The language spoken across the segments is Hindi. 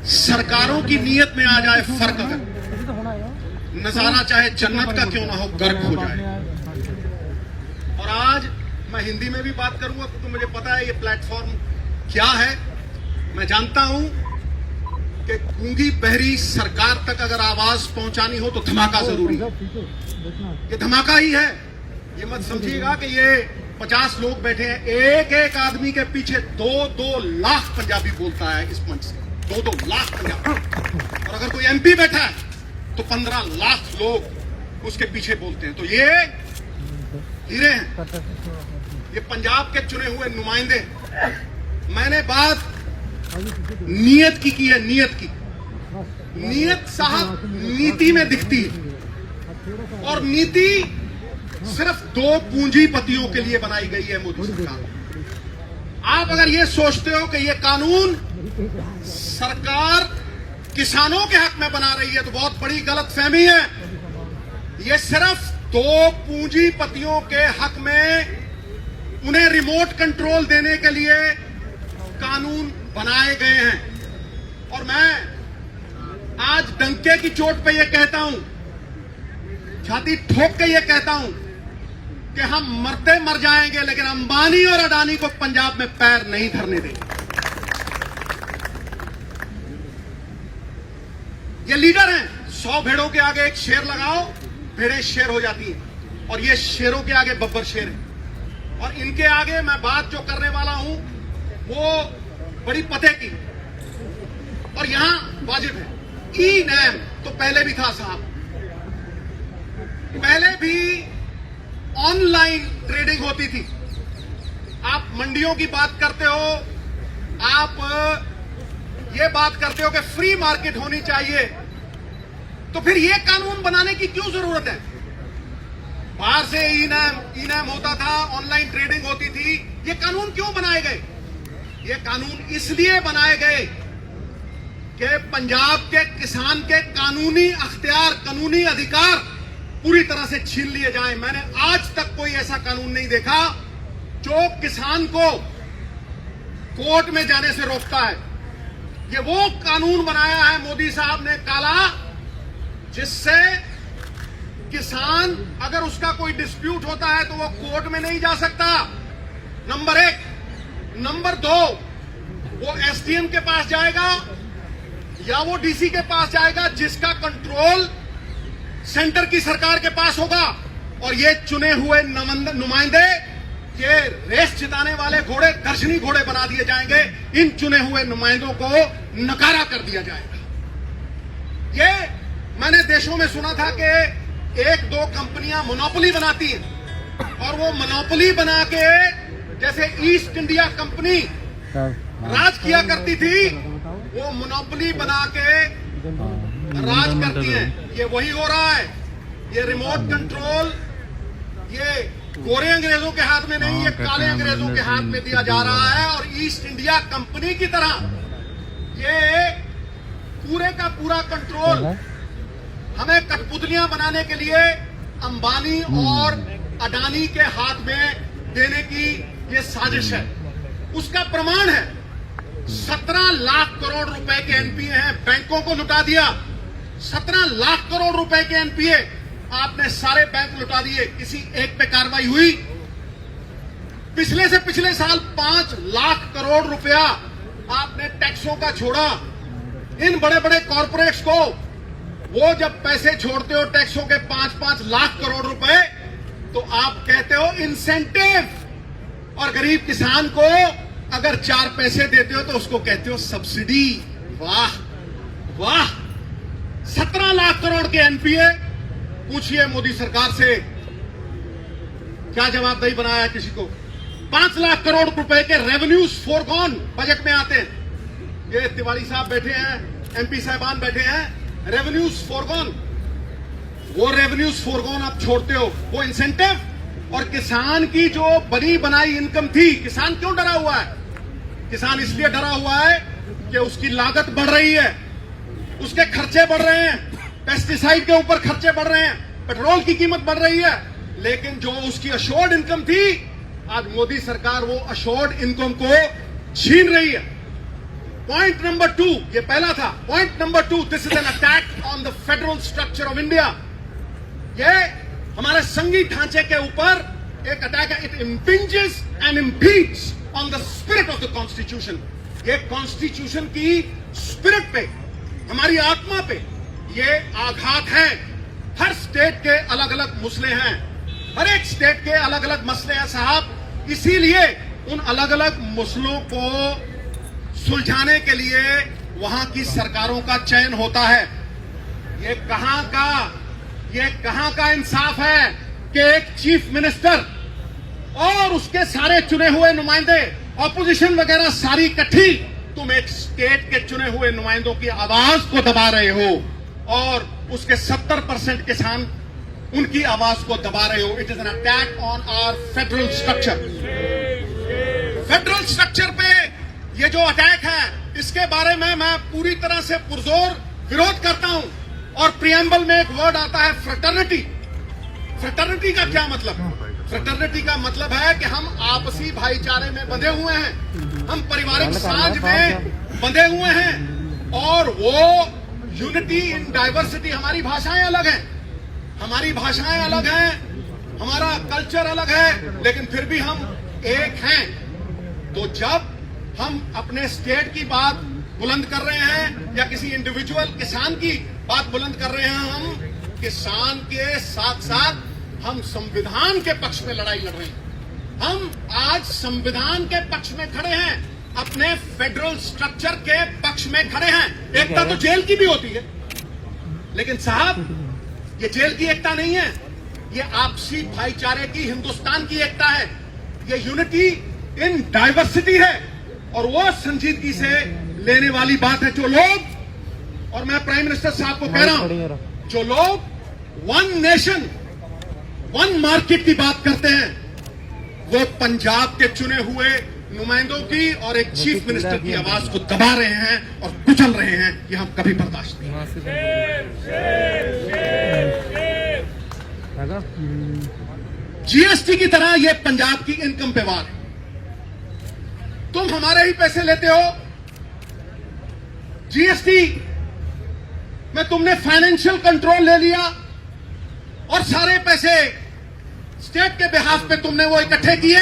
सरकारों की नीयत में आ जाए फर्क, अगर नजारा चाहे जन्नत का क्यों ना हो गर्क हो जाए। और आज मैं हिंदी में भी बात करूंगा क्योंकि मुझे पता है ये प्लेटफॉर्म क्या है। मैं जानता हूं कि गूंगी बहरी सरकार तक अगर आवाज पहुंचानी हो तो धमाका जरूरी है। ये धमाका ही है। ये मत समझिएगा कि ये 50 लोग बैठे हैं, एक एक आदमी के पीछे 2-2 लाख पंजाबी बोलता है इस मंच से, 2-2 लाख पंजाबी। और अगर कोई एमपी बैठा है तो 15 लाख लोग उसके पीछे बोलते हैं। तो ये हीरे हैं, ये पंजाब के चुने हुए नुमाइंदे। मैंने बात नीयत की है, नीयत की। नीयत साहब नीति में दिखती है, और नीति सिर्फ 2 पूंजीपतियों के लिए बनाई गई है मोदी सरकार। आप अगर ये सोचते हो कि ये कानून सरकार किसानों के हक में बना रही है तो बहुत बड़ी गलतफहमी है। ये सिर्फ 2 पूंजीपतियों के हक में उन्हें रिमोट कंट्रोल देने के लिए कानून बनाए गए हैं। और मैं आज डंके की चोट पे ये कहता हूं, छाती ठोक के ये कहता हूं कि हम मरते मर जाएंगे लेकिन अंबानी और अडानी को पंजाब में पैर नहीं धरने देंगे। ये लीडर हैं। 100 भेड़ों के आगे एक शेर लगाओ, भेड़ें शेर हो जाती हैं, और ये शेरों के आगे बब्बर शेर है। और इनके आगे मैं बात जो करने वाला हूं वो बड़ी पते की, और यहां वाजिब है। ई नैम तो पहले भी था साहब, पहले भी ऑनलाइन ट्रेडिंग होती थी। आप मंडियों की बात करते हो, आप ये बात करते हो कि फ्री मार्केट होनी चाहिए, तो फिर ये कानून बनाने की क्यों जरूरत है? बाहर से ई नैम होता था, ऑनलाइन ट्रेडिंग होती थी, ये कानून क्यों बनाए गए? ये कानून इसलिए बनाए गए कि पंजाब के किसान के कानूनी अख्तियार, कानूनी अधिकार पूरी तरह से छीन लिए जाएं। मैंने आज तक कोई ऐसा कानून नहीं देखा जो किसान को कोर्ट में जाने से रोकता है। ये वो कानून बनाया है मोदी साहब ने काला, जिससे किसान अगर उसका कोई डिस्प्यूट होता है तो वो कोर्ट में नहीं जा सकता, नंबर 1। नंबर 2, वो एसडीएम के पास जाएगा या वो डीसी के पास जाएगा, जिसका कंट्रोल सेंटर की सरकार के पास होगा। और ये चुने हुए नुमाइंदे, ये रेस जिताने वाले घोड़े दर्शनी घोड़े बना दिए जाएंगे। इन चुने हुए नुमाइंदों को नकारा कर दिया जाएगा। ये मैंने देशों में सुना था कि 1-2 कंपनियां मोनोपोली बनाती हैं, और वो मोनोपोली बना के, जैसे ईस्ट इंडिया कंपनी राज किया करती थी, वो मोनोपोली बना के राज करती है। ये वही हो रहा है। ये रिमोट कंट्रोल ये गोरे अंग्रेजों के हाथ में नहीं, ये काले अंग्रेजों के हाथ में दिया जा रहा है। और ईस्ट इंडिया कंपनी की तरह ये पूरे का पूरा कंट्रोल हमें कठपुतलियां बनाने के लिए अंबानी और अडानी के हाथ में देने की ये साजिश है। उसका प्रमाण है 17 लाख करोड़ रुपए के एनपीए हैं, बैंकों को लुटा दिया। 17 लाख करोड़ रुपए के एनपीए आपने सारे बैंक लुटा दिए, किसी एक पे कार्रवाई हुई? पिछले से पिछले साल 5 लाख करोड़ रुपया आपने टैक्सों का छोड़ा। इन बड़े बड़े कॉरपोरेट्स को वो जब पैसे छोड़ते हो टैक्सों के 5-5 लाख करोड़ रुपए, तो आप कहते हो इंसेंटिव, और गरीब किसान को अगर 4 पैसे देते हो तो उसको कहते हो सब्सिडी। वाह वाह, 17 लाख करोड़ के एनपीए। पूछिए मोदी सरकार से क्या जवाबदेही बनाया किसी को? 5 लाख करोड़ रुपए के रेवेन्यूज फोरगॉन बजट में आते हैं। ये तिवारी साहब बैठे हैं, एमपी साहबान बैठे हैं, रेवेन्यूज फोरगॉन। वो रेवेन्यूज फोरगॉन आप छोड़ते हो, वो इंसेंटिव। और किसान की जो बनी बनाई इनकम थी, किसान क्यों डरा हुआ है? किसान इसलिए डरा हुआ है कि उसकी लागत बढ़ रही है, उसके खर्चे बढ़ रहे हैं, पेस्टिसाइड के ऊपर खर्चे बढ़ रहे हैं, पेट्रोल की कीमत बढ़ रही है। लेकिन जो उसकी अशोर्ड इनकम थी, आज मोदी सरकार वो अशोर्ड इनकम को छीन रही है। पॉइंट नंबर 2, ये पहला था. Point number 2, this is an attack on the federal structure of India. ये हमारे संघीय ढांचे के ऊपर एक अटैक है. It impinges and impedes on the spirit of the constitution. ये कॉन्स्टिट्यूशन की स्पिरिट पे, हमारी आत्मा पे ये आघात है. हर स्टेट के अलग अलग मसले हैं, हर एक स्टेट के अलग अलग मसले हैं साहब. इसीलिए उन अलग अलग मसलों को सुलझाने के लिए वहां की सरकारों का चयन होता है. ये कहां का इंसाफ है कि एक चीफ मिनिस्टर और उसके सारे चुने हुए नुमाइंदे, ऑपोजिशन वगैरह सारी इकट्ठी, तुम एक स्टेट के चुने हुए नुमाइंदों की आवाज को दबा रहे हो और उसके 70% किसान उनकी आवाज को दबा रहे हो. It is an attack on our federal structure. Federal structure पे ये जो अटैक है, इसके बारे में मैं पूरी तरह से पुरजोर विरोध करता हूं. और प्रियम्बल में एक वर्ड आता है फ्रेटर्निटी. फ्रेटर्निटी का क्या मतलब? फ्रेटर्निटी का मतलब है कि हम आपसी भाईचारे में बंधे हुए हैं, हम पारिवारिक साझ में बंधे हुए हैं. और वो यूनिटी इन डाइवर्सिटी. हमारी भाषाएं अलग हैं, हमारी भाषाएं अलग हैं, हमारा कल्चर अलग है, लेकिन फिर भी हम एक हैं. तो जब हम अपने स्टेट की बात बुलंद कर रहे हैं या किसी इंडिविजुअल किसान की बात बुलंद कर रहे हैं, हम किसान के साथ साथ हम संविधान के पक्ष में लड़ाई लड़ रहे हैं. हम आज संविधान के पक्ष में खड़े हैं, अपने फेडरल स्ट्रक्चर के पक्ष में खड़े हैं. एकता तो जेल की भी होती है, लेकिन साहब ये जेल की एकता नहीं है, ये आपसी भाईचारे की, हिंदुस्तान की एकता है. ये यूनिटी इन डाइवर्सिटी है और वो संजीदगी से लेने वाली बात है. जो लोग, और मैं प्राइम मिनिस्टर साहब को कह रहा हूं, जो लोग वन नेशन वन मार्केट की बात करते हैं, वो पंजाब के चुने हुए नुमाइंदों की और एक चीफ मिनिस्टर की आवाज को दबा रहे हैं और कुचल रहे हैं. ये हम कभी बर्दाश्त नहीं. जीएसटी की तरह ये पंजाब की इनकम पे वार है. तुम हमारे ही पैसे लेते हो. जीएसटी में तुमने फाइनेंशियल कंट्रोल ले लिया और सारे पैसे स्टेट के बिहाफ पे तुमने वो इकट्ठे किए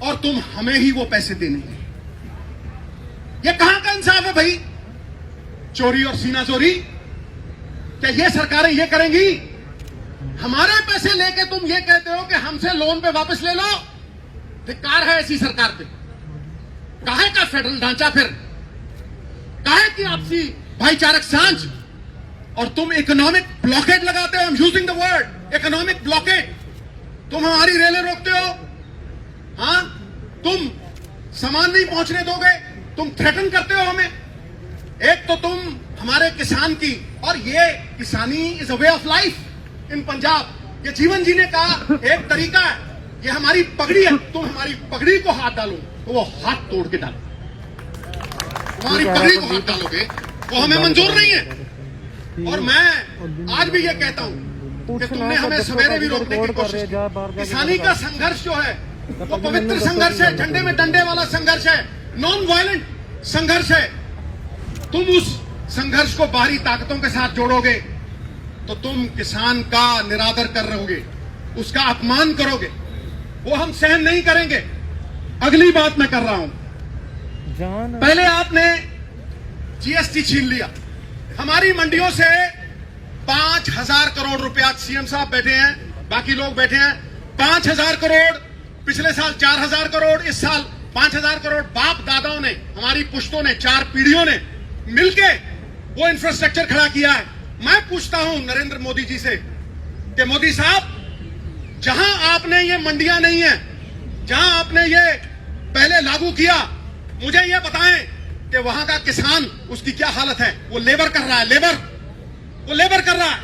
और तुम हमें ही वो पैसे देने हैं. ये कहां का इंसाफ है भाई? चोरी और सीना चोरी. क्या ये सरकारें ये करेंगी? हमारे पैसे लेके तुम ये कहते हो कि हमसे लोन पे वापस ले लो. धिक्कार है ऐसी सरकार पे. काहे का फेडरल ढांचा, फिर काहे की आपसी भाईचारक सांझ? और तुम इकोनॉमिक ब्लॉकेट लगाते हो. I am using the word economic blockade. तुम हमारी रेलें रोकते हो. हां, तुम सामान नहीं पहुंचने दोगे, तुम थ्रेटन करते हो हमें. एक तो तुम हमारे किसान की, और ये किसानी is a way of life in Punjab. ये जीवन जीने का एक तरीका है. ये हमारी पगड़ी है. तुम हमारी पगड़ी को हाथ डालो तो वो हाथ तोड़ के डालो. हमारी पगड़ी को हाथ डालोगे वो हमें मंजूर नहीं है. और मैं आज भी ये कहता हूं कि तुमने हमें सवेरे भी रोकने की कोशिश की. किसानी का संघर्ष जो है वो पवित्र संघर्ष है, झंडे में डंडे वाला संघर्ष है, नॉन वायलेंट संघर्ष है. तुम उस संघर्ष को बाहरी ताकतों के साथ जोड़ोगे तो तुम किसान का निरादर कर रहोगे, उसका अपमान करोगे. वो हम सहन नहीं करेंगे. अगली बात मैं कर रहा हूं. पहले आपने जीएसटी छीन लिया. हमारी मंडियों से 5,000 करोड़ रुपया, सीएम साहब बैठे हैं, बाकी लोग बैठे हैं, 5,000 करोड़, पिछले साल 4,000 करोड़, इस साल 5,000 करोड़ बाप दादाओं ने, हमारी पुश्तों ने, 4 पीढ़ियों ने मिलके वो इंफ्रास्ट्रक्चर खड़ा किया है. मैं पूछता हूं नरेंद्र मोदी जी से कि मोदी साहब, जहां आपने ये मंडियां नहीं है, जहां आपने ये पहले लागू किया, मुझे ये बताएं कि वहां का किसान, उसकी क्या हालत है? वो लेबर कर रहा है, वो लेबर कर रहा है.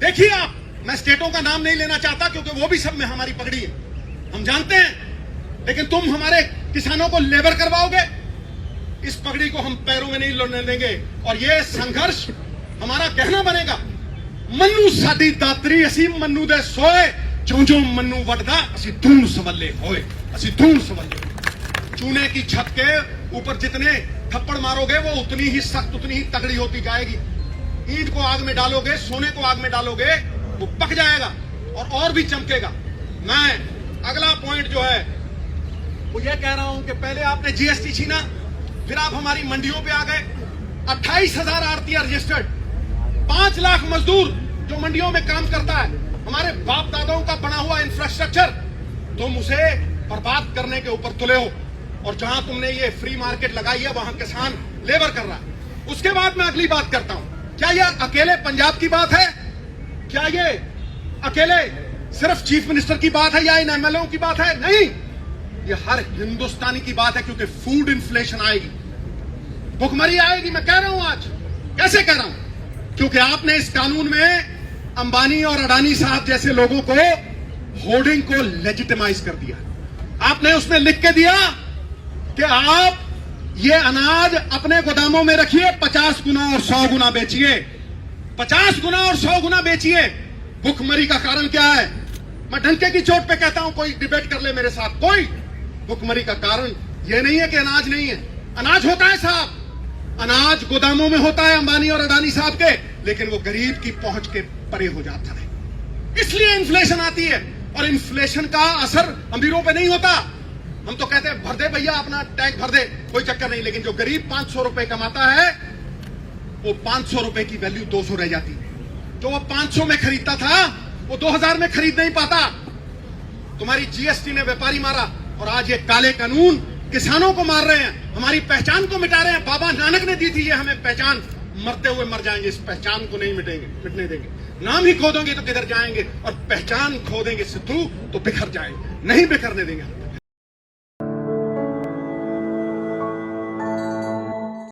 देखिए आप, मैं स्टेटों का नाम नहीं लेना चाहता क्योंकि वो भी सब में हमारी पगड़ी है, हम जानते हैं. लेकिन तुम हमारे किसानों को लेबर करवाओगे, इस पगड़ी को हम पैरों में नहीं लड़ने देंगे. और ये संघर्ष हमारा कहना बनेगा, मन्नू साडी दातरी असी मन्नू दे सोए, जो जो मन्नू वटदा असी धूण सवल्ले होए, असी धूण सवल्ले. चूने की छत के ऊपर जितने थप्पड़ मारोगे वो उतनी ही सख्त, उतनी ही तगड़ी होती जाएगी। ईंट को आग में डालोगे, सोने को आग में डालोगे, वो पक जाएगा और भी चमकेगा। मैं अगला पॉइंट जो है वो ये कह रहा हूं कि पहले आपने जीएसटी छीना, फिर आप हमारी मंडियों पे आ गए। 28,000 आरटीआर रजिस्टर्ड, 5 लाख मजदूर जो मंडियों में काम करता है, हमारे बाप दादाओं का बना हुआ इंफ्रास्ट्रक्चर, तुम उसे बर्बाद करने के ऊपर तुले हो। और जहां तुमने ये फ्री मार्केट लगाई है वहां किसान लेबर कर रहा है। उसके बाद मैं अगली बात करता हूं, क्या यह अकेले पंजाब की बात है? क्या ये अकेले सिर्फ चीफ मिनिस्टर की बात है या इन एमएलओ की बात है? नहीं, ये हर हिंदुस्तानी की बात है, क्योंकि फूड इन्फ्लेशन आएगी, भुखमरी आएगी। मैं कह रहा हूं आज, कैसे कह रहा हूं? क्योंकि आपने इस कानून में अंबानी और अडानी साहब जैसे लोगों को होर्डिंग को लेजिटिमाइज कर दिया। आपने उसमें लिख के दिया कि आप ये अनाज अपने गोदामों में रखिए, 50 गुना और 100 गुना बेचिए, 50 गुना और 100 गुना बेचिए। भुखमरी का कारण क्या है? मैं डंके की चोट पे कहता हूं, कोई डिबेट कर ले मेरे साथ कोई। भुखमरी का कारण यह नहीं है कि अनाज नहीं है, अनाज होता है साहब, अनाज गोदामों में होता है अंबानी और अडानी साहब के, लेकिन वो गरीब की पहुंच के परे हो जाता है, इसलिए इन्फ्लेशन आती है। और इन्फ्लेशन का असर अमीरों पे नहीं होता। हम तो कहते हैं भर दे भैया, अपना टैंक भर दे, कोई चक्कर नहीं, लेकिन जो गरीब 500 रुपए कमाता है वो 500 रुपए की वैल्यू 200 रह जाती है। जो वो 500 में खरीदता था वो 2000 में खरीद नहीं पाता। तुम्हारी जीएसटी ने व्यापारी मारा और आज ये काले कानून किसानों को मार रहे हैं, हमारी पहचान को मिटा रहे हैं। बाबा नानक ने दी थी ये हमें पहचान, मरते हुए मर जाएंगे, इस पहचान को नहीं मिटने देंगे। नाम ही खो दोगे तो किधर जाएंगे, और पहचान खो देंगे सिद्धू तो बिखर जाएंगे, नहीं बिखरने देंगे।